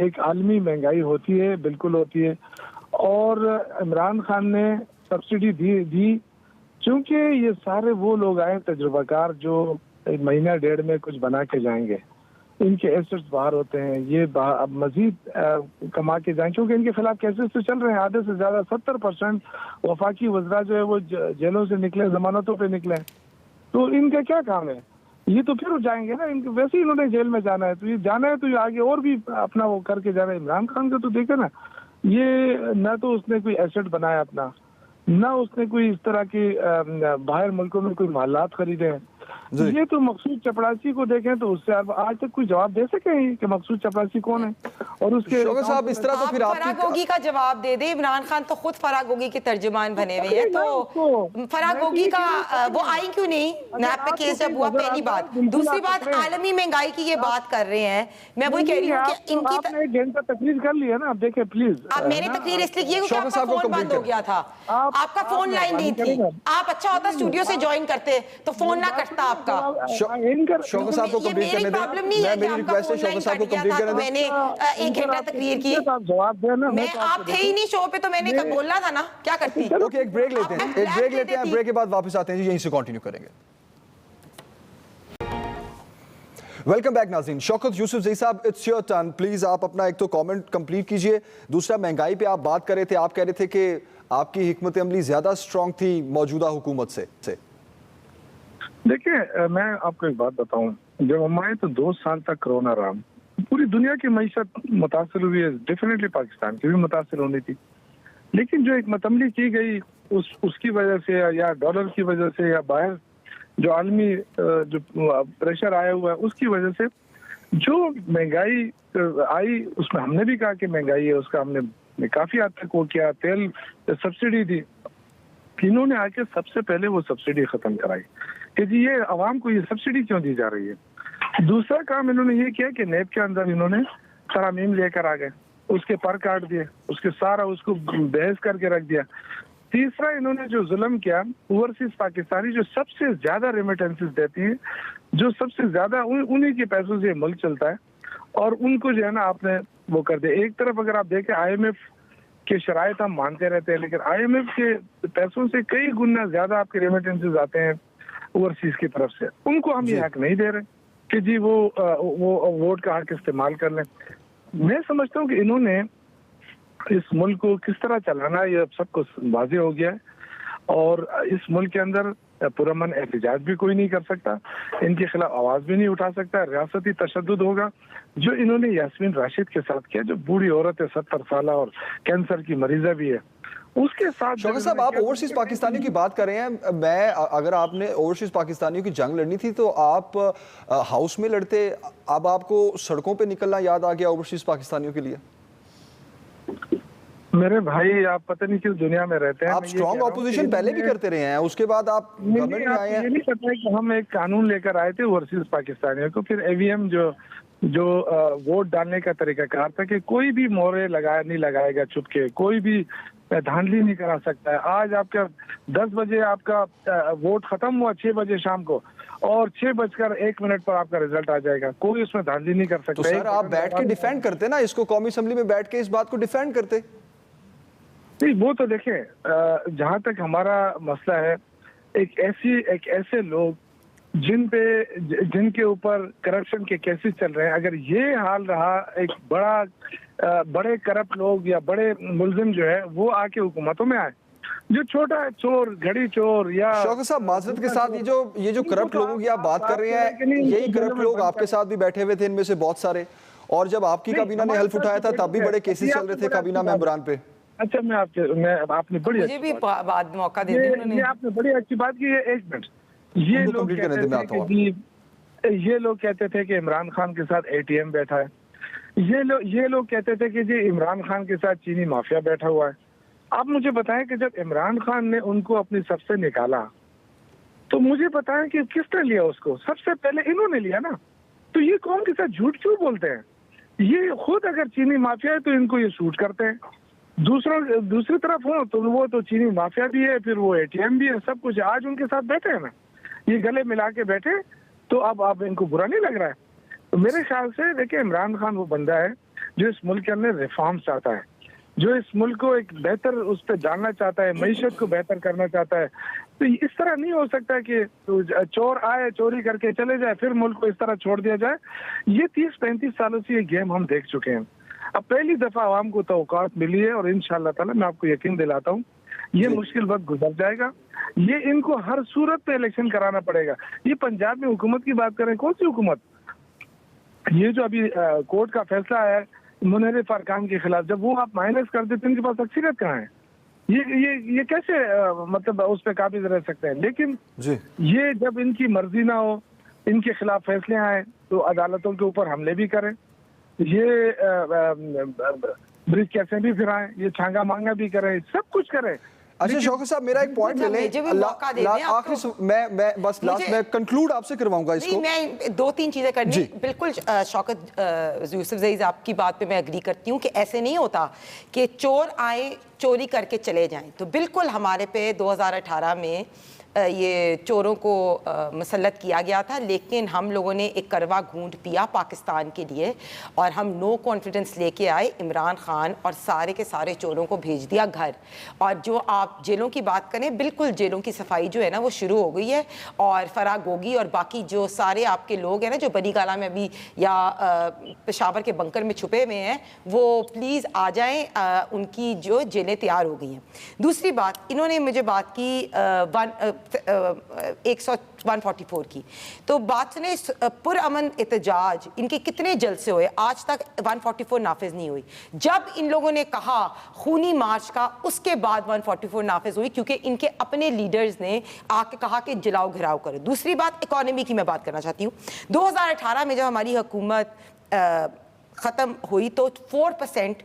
एक आलमी महंगाई होती है, बिल्कुल होती है, और इमरान खान ने सब्सिडी दी क्योंकि ये सारे वो लोग आए तजुर्बाकार जो महीना डेढ़ में कुछ बना के जाएंगे। इनके एसेट्स बाहर होते हैं, ये अब मजीद कमा के जाएंगे, क्योंकि इनके खिलाफ केसेस तो चल रहे हैं। आधे से ज्यादा 70% वफाकी वज़रा जो है वो जेलों से निकले, जमानतों पे निकले। तो इनका क्या काम है? ये तो फिर जाएंगे ना, इनके वैसे ही इन्होंने जेल में जाना है, तो ये जाना है तो ये आगे और भी अपना वो करके जाना है। इमरान खान का तो देखे ना, ये न तो उसने कोई एसेट बनाया अपना, न उसने कोई इस तरह के बाहर मुल्कों में कोई मालात खरीदे हैं। ये तो मकसूद चपरासी को देखें तो उससे आज तक कोई जवाब दे सके कि मकसूद चपरासी कौन है? और उसके शौकत साहब इस तरह तो फिर फराह गोगी का जवाब दे दे। इमरान खान तो खुद फराह गोगी के तर्जुमान बने हुए हैं, तो फराह गोगी का वो आई क्यों नहीं? नैब पे केस जब हुआ, पहली बात। दूसरी बात, आलमी महंगाई की ये बात कर रहे हैं, मैं वही कह रही हूँ कि इनकी घंटा तकरीर कर लिया ना। आप देखें प्लीज, आप मेरी तकरीर इसलिए की क्योंकि आपका फोन बंद हो गया था, आपका फोन लाइन नहीं थी। आप अच्छा होता स्टूडियो से ज्वाइन करते तो फोन ना कटता आपका। शौकत साहब को कंप्लीट करने दें। प्रॉब्लम नहीं है कि आपका फोन लाइन कट गया था तो मैंने 1 घंटा तकरीर की। जवाब देना, मैं आप थे ही नहीं शो पे, तो मैंने बोलना था ना, क्या करती? ओके एक ब्रेक लेते हैं, ब्रेक के बाद वापस आते हैं जी, यहीं से कंटिन्यू करेंगे। वेलकम बैक नाज़रीन। शौकत यूसुफजई साहब, इट्स योर टर्न। प्लीज आप अपना एक तो कमेंट कंप्लीट कीजिए, दूसरा महंगाई पे आप बात कर रहे थे, आप कह रहे थे कि आपकी हिकमत अमली ज्यादा स्ट्रांग थी मौजूदा हुकूमत से। देखिए, मैं आपको एक बात बताऊं, जब हम आए तो 2 साल तक कोरोना रहा, पूरी दुनिया की मईशत मुतासर हुई है, डेफिनेटली पाकिस्तान की भी मुतासर होनी थी, लेकिन जो हिकमत अमली की गई उसकी वजह से या डॉलर की वजह से या बाहर जो आलमी जो प्रेशर आया हुआ है उसकी वजह से जो महंगाई आई, उसमें हमने भी कहा कि महंगाई है, उसका हमने काफी हद तक वो किया। तेल सब्सिडी थी, इन्होंने आके सबसे पहले वो सब्सिडी खत्म कराई कि जी ये आवाम को ये सब्सिडी क्यों दी जा रही है। दूसरा काम इन्होंने ये किया कि नेब के अंदर इन्होंने तरामीम लेकर आ गए, उसके पर काट दिए, उसके सारा उसको बहस करके रख दिया। तीसरा इन्होंने जो जुल्म किया, ओवरसीज पाकिस्तानी जो सबसे ज्यादा रेमिटेंसेस देती हैं, जो सबसे ज्यादा उन्हीं के पैसों से मुल्क चलता है, और उनको जो है ना आपने वो कर दिया। एक तरफ अगर आप देखें IMF के शराइत हम मानते रहते हैं, लेकिन IMF के पैसों से कई गुना ज्यादा आपके रेमिटेंसेस आते हैं ओवरसीज की तरफ से। उनको हम ये हक नहीं दे रहे कि जी वो वोट का हक इस्तेमाल कर लें। मैं समझता हूँ कि इन्होंने इस मुल्क को किस तरह चलाना है ये सबको वाज़ेह हो गया है, और इस मुल्क के अंदर पुरअमन एहतजाज भी कोई नहीं कर सकता, इनके खिलाफ आवाज भी नहीं उठा सकता। रियासती तशद्दुद होगा जो इन्होंने यास्मीन राशिद के साथ किया, जो बूढ़ी औरत है 70 साल और कैंसर की मरीजा भी है, उसके साथ। शौकत साहब, आप ओवरसीज पाकिस्तानियों की बात कर रहे हैं, मैं अगर आपने ओवरसीज पाकिस्तानियों की जंग लड़नी थी तो आप हाउस में लड़ते, अब आपको सड़कों पे निकलना याद आ गया ओवरसीज पाकिस्तानियों के लिए? मेरे भाई, आप पता नहीं किस दुनिया में रहते हैं। आप स्ट्रॉन्ग ऑपोजिशन पहले भी करते रहे हैं, उसके बाद आप गवर्नमेंट में आए हैं। ये नहीं पता है कि हम एक कानून लेकर आए थे ओवरसीज पाकिस्तानियों को, फिर AVM जो वोट डालने का तरीकाकार था कि कोई भी मोहरे नहीं लगाएगा छुपके, कोई भी धांधली नहीं करा सकता है। आज आपका 10 बजे आपका वोट खत्म हुआ, 6 बजे शाम को, और 6:01 पर आपका रिजल्ट आ जाएगा, कोई उसमें धांधली नहीं कर सकता। तो सर आप बैठ के डिफेंड करते ना इसको, कौमी असेंबली में बैठ के इस बात को डिफेंड करते। नहीं, वो तो देखें, जहां तक हमारा मसला है, एक ऐसे लोग जिनके ऊपर करप्शन के केसेस चल रहे हैं, अगर ये हाल रहा, एक बड़े करप्ट लोग या बड़े मुलजिम जो है वो आके हुकूमतों में आए, जो छोटा चोर, घड़ी चोर या। शौकत साहब, माजरत के साथ ये जो करप्ट लोगों की आप बात कर रहे हैं, यही करप्ट लोग आपके साथ भी बैठे हुए थे, इनमें से बहुत सारे, और जब आपकी काबीना ने हल्फ उठाया था तब भी बड़े केसेस चल रहे थे काबीना मेंबरान पे। अच्छा, आपने बड़ी मुझे भी बाद मौका दे दिया उन्होंने। आपने बड़ी अच्छी बात की है। 1 मिनट, ये लोग कहते थे कि इमरान खान के साथ ATM बैठा है, ये लोग कहते थे कि जी इमरान खान के साथ चीनी माफिया बैठा हुआ है। आप मुझे बताएं कि जब इमरान खान ने उनको अपनी सब से निकाला तो मुझे बताएं कि किसने लिया उसको? सबसे पहले इन्होंने लिया ना। तो ये कौम के साथ झूठ क्यों बोलते हैं? ये खुद अगर चीनी माफिया है तो इनको ये सूट करते हैं, दूसरी तरफ हो तो वो तो चीनी माफिया भी है, फिर वो ATM भी है, सब कुछ। आज उनके साथ बैठे हैं ना, ये गले मिला के बैठे, तो अब इनको बुरा नहीं लग रहा है? तो मेरे ख्याल से देखिए, इमरान खान वो बंदा है जो इस मुल्क के अंदर रिफॉर्म चाहता है, जो इस मुल्क को एक बेहतर उस पर डालना चाहता है, मईशत को बेहतर करना चाहता है। तो इस तरह नहीं हो सकता कि चोर आए, चोरी करके चले जाए, फिर मुल्क को इस तरह छोड़ दिया जाए। ये 30-35 सालों से ये गेम हम देख चुके हैं। अब पहली दफा आवाम को तवक्कात मिली है, और इंशाअल्लाह ताला मैं आपको यकीन दिलाता हूँ ये मुश्किल वक्त गुजर जाएगा। ये इनको हर सूरत पे इलेक्शन कराना पड़ेगा। ये पंजाब में हुकूमत की बात करें, कौन सी हुकूमत? ये जो अभी कोर्ट का फैसला आया है मुनहरिफ अरकान के खिलाफ, जब वो आप माइनस कर देते इनके पास अक्सरियत कहाँ है? ये कैसे मतलब उस पर काबिज रह सकते हैं? लेकिन ये जब इनकी मर्जी ना हो, इनके खिलाफ फैसले आए, तो अदालतों के ऊपर हमले भी करें, ये ब्रिज कैसे भी फिराएं, ये छांगा मांगा भी करें, सब कुछ करें। अच्छा शौकत साहब, मेरा एक पॉइंट ले लें, आखिर मैं बस लास्ट में कंक्लूड आपसे करवाऊंगा इसको। मैं 2-3 चीजें करनी। बिल्कुल शौकत यूसुफजई आपकी बात पे मैं एग्री करती हूँ कि ऐसे नहीं होता कि चोर आए चोरी करके चले जाएं। तो बिल्कुल हमारे पे 2018 में یہ چوروں کو مسلط کیا گیا تھا، لیکن ہم لوگوں نے ایک کروا گھونٹ پیا پاکستان کے لیے اور ہم نو کانفیڈنس لے کے آئے، عمران خان اور سارے کے سارے چوروں کو بھیج دیا گھر. اور جو آپ جیلوں کی بات کریں، بالکل جیلوں کی صفائی جو ہے نا وہ شروع ہو گئی ہے، اور فرا گوگی اور باقی جو سارے آپ کے لوگ ہیں نا جو بری گالہ میں ابھی یا پشاور کے بنکر میں چھپے ہوئے ہیں، وہ پلیز آ جائیں، ان کی جو جیلیں تیار ہو گئی ہیں. دوسری بات، انہوں نے مجھے بات کی 144 کی، تو بات سنیں، پرامن احتجاج ان کے کتنے جلسے ہوئے، آج تک 144 نافذ نہیں ہوئی. جب ان لوگوں نے کہا خونی مارچ کا، اس کے بعد 144 نافذ ہوئی، کیونکہ ان کے اپنے لیڈرز نے آ کے کہا کہ جلاؤ گھراؤ کرو. دوسری بات اکانومی کی میں بات کرنا چاہتی ہوں. 2018 میں جب ہماری حکومت ختم ہوئی تو 4%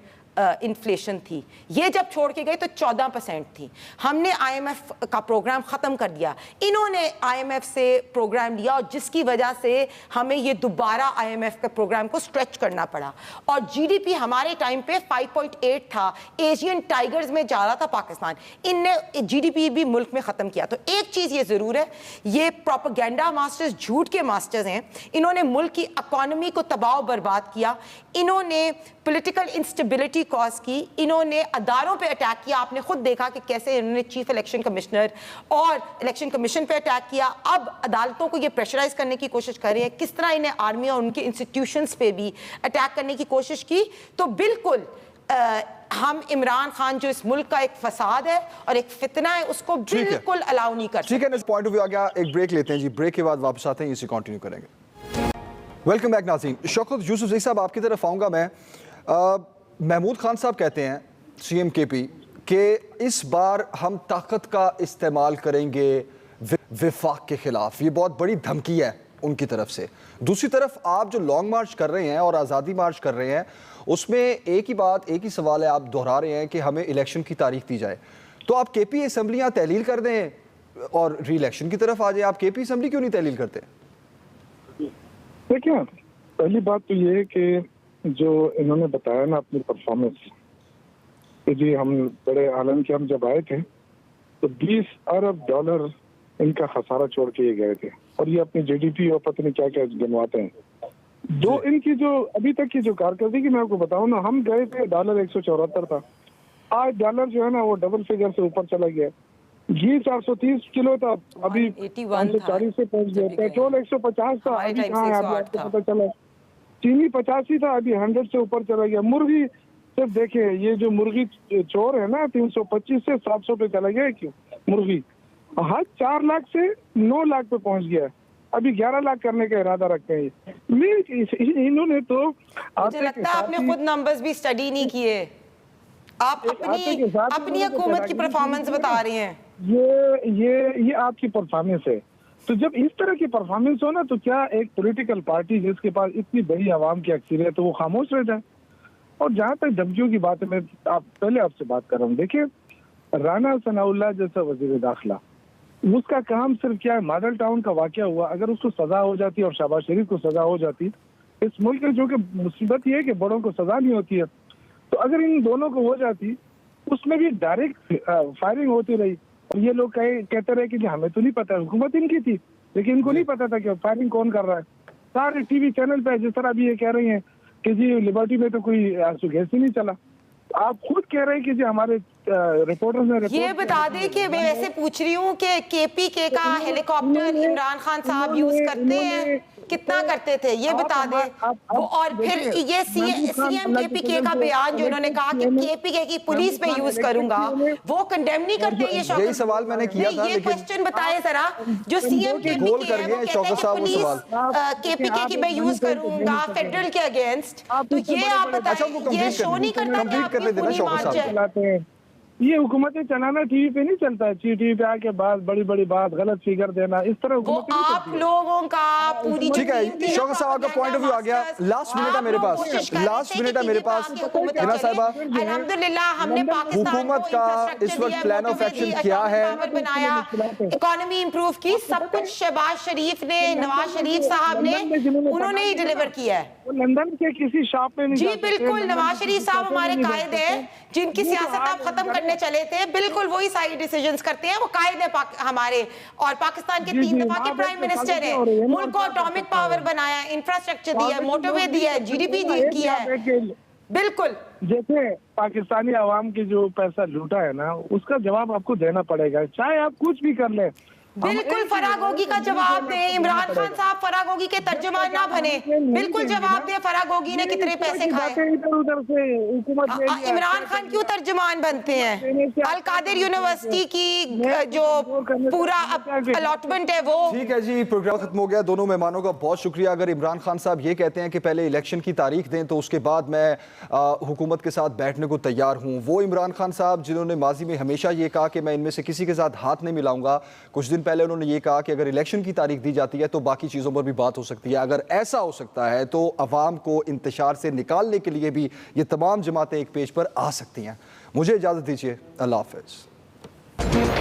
انفلیشن تھی، یہ جب چھوڑ کے گئے تو 14% تھی. ہم نے آئی ایم ایف کا پروگرام ختم کر دیا، انہوں نے آئی ایم ایف سے پروگرام لیا، اور جس کی وجہ سے ہمیں یہ دوبارہ آئی ایم ایف کے پروگرام کو سٹریچ کرنا پڑا. اور جی ڈی پی ہمارے ٹائم پہ 5.8 تھا، ایشین ٹائیگرز میں جا رہا تھا پاکستان. ان نے جی ڈی پی بھی ملک میں ختم کیا. تو ایک چیز یہ ضرور ہے، یہ پروپیگنڈا ماسٹرز، جھوٹ کے ماسٹرز ہیں. انہوں نے ملک کی اکانومی کو تباہ و برباد کیا، انہوں نے پولیٹیکل انسٹیبلٹی کاز کی، انہوں نے اداروں پہ اٹیک کیا. آپ نے خود دیکھا کہ کیسے انہوں نے چیف الیکشن کمشنر اور الیکشن کمیشن پہ اٹیک کیا. اب عدالتوں کو یہ پریشرائز کرنے کی کوشش کر رہے ہیں، کس طرح انہیں آرمی اور ان کے انسٹیٹیوشنز پہ بھی اٹیک کرنے کی کوشش کی. تو بالکل ہم عمران خان جو اس ملک کا ایک فساد ہے اور ایک فتنہ ہے، اس کو بالکل الاؤ نہیں کر سکتے. ٹھیک ہے، پوائنٹ آف ویو آ گیا. ایک بریک لیتے ہیں جی، بریک کے بعد واپس آتے ہیں، اسے کنٹینیو کریں گے. ویلکم بیک ناظرین. شوکت یوسف زئی صاحب، آپ کی طرف آؤں گا میں. محمود خان صاحب کہتے ہیں، سی ایم کے پی، کہ اس بار ہم طاقت کا استعمال کریں گے وفاق کے خلاف. یہ بہت بڑی دھمکی ہے ان کی طرف سے. دوسری طرف آپ جو لانگ مارچ کر رہے ہیں اور آزادی مارچ کر رہے ہیں، اس میں ایک ہی بات، ایک ہی سوال ہے، آپ دہرا رہے ہیں کہ ہمیں الیکشن کی تاریخ دی جائے. تو آپ کے پی اسمبلیاں تحلیل کر دیں اور ری الیکشن کی طرف آ جائیں. آپ کے پی اسمبلی کیوں نہیں تحلیل کرتے؟ دیکھیں، پہلی بات تو یہ ہے کہ جو انہوں نے بتایا نا اپنی پرفارمنس کہ جی ہم بڑے عالم کے، ہم جب آئے تھے تو $20 ارب ان کا خسارہ چھوڑ کے یہ گئے تھے، اور یہ اپنی جی ڈی پی اور پتہ نہیں کیا کیا گنواتے ہیں. جو ان کی جو ابھی تک کی جو کارکردگی میں آپ کو بتاؤں نا، ہم گئے تھے $174 تھا، آج ڈالر جو ہے نا وہ ڈبل فگر سے اوپر چلا گیا. گھی 430 کلو تھا، ابھی 540 سے پہنچ گیا. پیٹرول 150 تھا، ابھی کہاں ہے آپ کو پتہ چلا. چینی 85 تھا، ابھی 100 سے اوپر چلا گیا. مرغی صرف دیکھیں، یہ جو مرغی چور ہے نا 325 سے 700 پہ چلا گیا. کیوں مرغی ہر 4 لاکھ سے 9 لاکھ پہ پہنچ گیا، ابھی 11 لاکھ کرنے کا ارادہ رکھتے ہیں. انہوں نے تو مجھے لگتا ہے آپ نے خود نمبرز بھی اسٹڈی نہیں کیے، آپ اپنی حکومت کی پرفارمنس بتا رہے ہیں. یہ آپ کی پرفارمنس ہے. تو جب اس طرح کی پرفارمنس ہو نا، تو کیا ایک پولیٹیکل پارٹی جس کے پاس اتنی بڑی عوام کی اکثریت ہے وہ خاموش رہ جائے؟ اور جہاں تک دھمکیوں کی بات ہے، میں پہلے آپ سے بات کر رہا ہوں. دیکھیں، رانا ثناء اللہ جیسا وزیر داخلہ، اس کا کام صرف کیا ہے، ماڈل ٹاؤن کا واقعہ ہوا، اگر اس کو سزا ہو جاتی اور شہباز شریف کو سزا ہو جاتی، اس ملک میں جو کہ مصیبت یہ ہے کہ بڑوں کو سزا نہیں ہوتی ہے، تو اگر ان دونوں کو ہو جاتی، اس میں بھی ڈائریکٹ فائرنگ ہوتی رہی. اور یہ لوگ کہتے رہے کہ جی ہمیں تو نہیں پتا، حکومت ان کی تھی لیکن ان کو نہیں پتا تھا کہ فائرنگ کون کر رہا ہے. سارے ٹی وی چینل پہ جس طرح ابھی یہ کہہ رہی ہیں کہ جی لبرٹی میں تو کوئی آنسو گیس ہی نہیں چلا. آپ خود کہہ رہے ہیں کہ جی ہمارے رپورٹر نے یہ بتا دیں کہ میں ویسے پوچھ رہی ہوں کہ کے پی کے کا ہیلی کاپٹر عمران خان صاحب یوز کرتے ہیں، کتنا کرتے تھے یہ بتا دیں. اور پھر یہ سی ایم کے پی کے کا بیان جو انہوں نے کہا کہ کے پی کے کی پولیس پہ یوز کروں گا، وہ کنڈیم نہیں کرتے. یہی سوال میں نے کیا تھا، یہ کوسچن بتائیں ذرا. جو سی ایم کے پی کے ہے وہ کہتے ہیں پولیس کے پی کے کی میں یوز کروں گا فیڈرل کے اگینسٹ. تو یہ آپ بتائیں، یہ شو نہیں کرتا کہ آپ کی پوری مارچ ہے. یہ حکومتیں چلانا ٹی وی پہ نہیں چلتا ہے، ٹی وی پہ آ کے بڑی بڑی بات، غلط فگر دینا، اس طرح وہ آپ لوگوں کا پوری. ٹھیک ہے، شوکت صاحب آپ کا پوائنٹ آف ویو آ گیا. لاسٹ منٹ ہے میرے پاس، لاسٹ منٹ ہے میرے پاس. ہنا صاحبہ، الحمدللہ ہم نے پاکستان حکومت کا اس وقت پلان آف ایکشن کیا ہے؟ بنایا، اکانومی امپروو کی، سب کچھ شہباز شریف نے، نواز شریف صاحب نے، انہوں نے ہی ڈیلیور کیا ہے. لندن کے کسی شاپ میں جی بالکل، نواز شریف صاحب ہمارے قائد ہیں جن کی سیاست آپ ختم کرنے کرنے چلے تھے بالکل وہی ساری ڈیسیجنز کرتے ہیں. وہ قائد ہیں ہمارے, اور پاکستان کے 3 دفعہ کے پرائم منسٹر ہیں. ملک کو اٹامک پاور بنایا, انفراسٹرکچر دیا ہے, موٹر وے دیا ہے, GDP کیا ہے. بالکل جیسے پاکستانی عوام کی جو پیسہ لوٹا ہے نا, اس کا جواب آپ کو دینا پڑے گا, چاہے آپ کچھ بھی کر لیں. بالکل فراغوگی کا جواب دیں. عمران خان صاحب فراغوگی کے ترجمان نہ بنے, بالکل جواب دیں فراغوگی نے کتنے پیسے کھائے. عمران خان کیوں ترجمان بنتے ہیں؟ القادر یونیورسٹی کی جو پورا الاٹمنٹ ہے وہ. ٹھیک ہے جی, پروگرام ختم ہو گیا. دونوں مہمانوں کا بہت شکریہ. اگر عمران خان صاحب یہ کہتے ہیں کہ پہلے الیکشن کی تاریخ دیں تو اس کے بعد میں حکومت کے ساتھ بیٹھنے کو تیار ہوں. وہ عمران خان صاحب جنہوں نے ماضی میں ہمیشہ یہ کہا کہ میں ان میں سے کسی کے ساتھ ہاتھ نہیں ملاؤں گا, کچھ دن پہلے انہوں نے یہ کہا کہ اگر الیکشن کی تاریخ دی جاتی ہے تو باقی چیزوں پر بھی بات ہو سکتی ہے. اگر ایسا ہو سکتا ہے تو عوام کو انتشار سے نکالنے کے لیے بھی یہ تمام جماعتیں ایک پیج پر آ سکتی ہیں. مجھے اجازت دیجیے, اللہ حافظ.